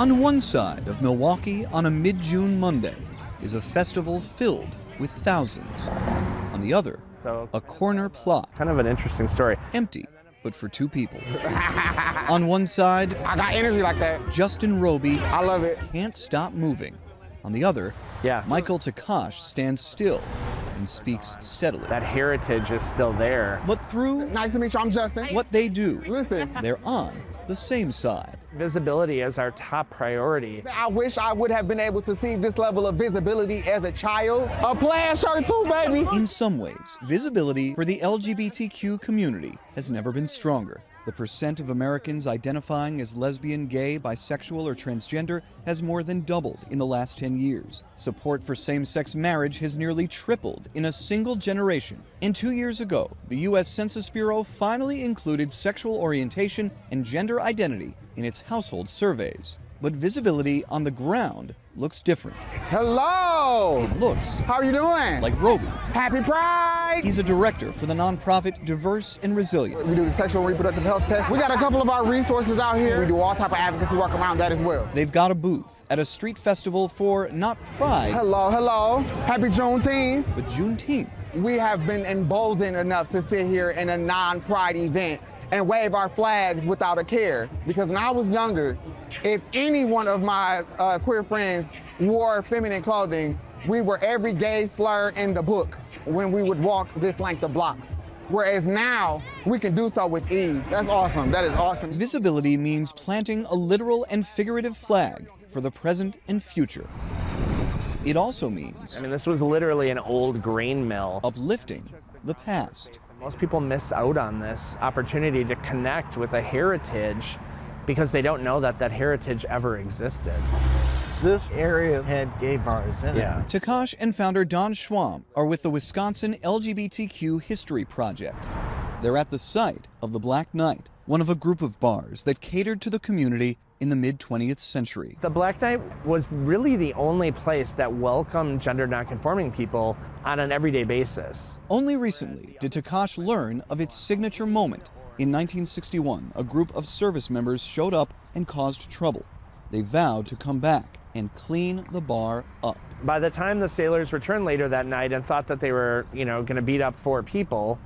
On one side of Milwaukee on a mid-June Monday is a festival filled with thousands. On the other, a corner plot. Kind of an interesting story. Empty, but for two people. On one side, I got energy like that. Justin Roby, I love it, can't stop moving. On the other, Michael Takash stands still and speaks steadily. That heritage is still there. But through nice to meet you, I'm Justin. What they do, Listen, they're on the same side. Visibility is our top priority. I wish I would have been able to see this level of visibility as a child. A plaid shirt too, baby. In some ways, visibility for the LGBTQ community has never been stronger. The percent of Americans identifying as lesbian, gay, bisexual, or transgender has more than doubled in the last 10 years. Support for same-sex marriage has nearly tripled in a single generation. And 2 years ago, the U.S. Census Bureau finally included sexual orientation and gender identity in its household surveys. But visibility on the ground looks different. Hello. It looks How are you doing? like Roby. Happy Pride. He's a director for the nonprofit Diverse and Resilient. We do the sexual and reproductive health test. We got a couple of our resources out here. We do all type of advocacy work around that as well. They've got a booth at a street festival for not Pride, Hello. Happy Juneteenth. but Juneteenth. We have been emboldened enough to sit here in a non-Pride event and wave our flags without a care. Because when I was younger, if any one of my queer friends wore feminine clothing, we were every gay slur in the book when we would walk this length of blocks. Whereas now, we can do so with ease. That's awesome. That is awesome. Visibility means planting a literal and figurative flag for the present and future. It also means This was literally an old grain mill. uplifting the past. Most people miss out on this opportunity to connect with a heritage because they don't know that that heritage ever existed. This area had gay bars in it. Takash and founder Don Schwam are with the Wisconsin LGBTQ History Project. They're at the site of the Black Knight, one of a group of bars that catered to the community in the mid-20th century. The Black Knight was really the only place that welcomed gender nonconforming people on an everyday basis. Only recently did Takash learn of its signature moment. In 1961, a group of service members showed up and caused trouble. They vowed to come back and clean the bar up. By the time the sailors returned later that night and thought that they were, going to beat up 4 people,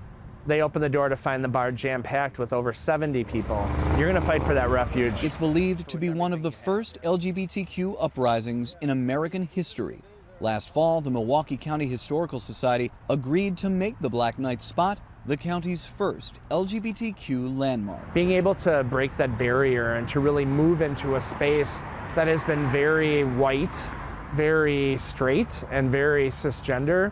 they opened the door to find the bar jam-packed with over 70 people. You're going to fight for that refuge. It's believed to be one of the first LGBTQ uprisings in American history. Last fall, the Milwaukee County Historical Society agreed to make the Black Knight spot the county's first LGBTQ landmark. Being able to break that barrier and to really move into a space that has been very white, very straight, and very cisgender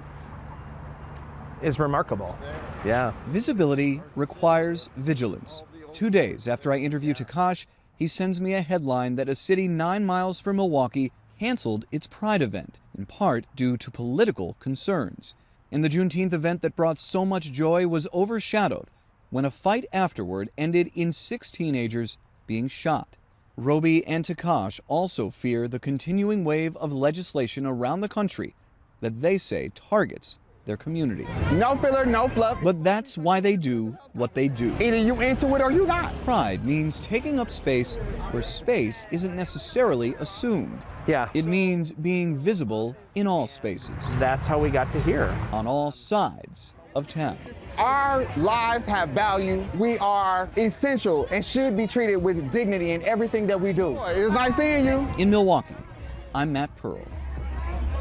is remarkable. Yeah. Visibility requires vigilance. 2 days after I interview Takash, he sends me a headline that a city 9 miles from Milwaukee canceled its Pride event, in part due to political concerns. And the Juneteenth event that brought so much joy was overshadowed when a fight afterward ended in 6 teenagers being shot. Roby and Takash also fear the continuing wave of legislation around the country that they say targets their community. No filler, no fluff. But that's why they do what they do. Either you into it or you not. Pride means taking up space where space isn't necessarily assumed. Yeah. It means being visible in all spaces, That's how we got to here. on all sides of town. Our lives have value. We are essential and should be treated with dignity in everything that we do. It's nice seeing you. In Milwaukee, I'm Matt Pearl.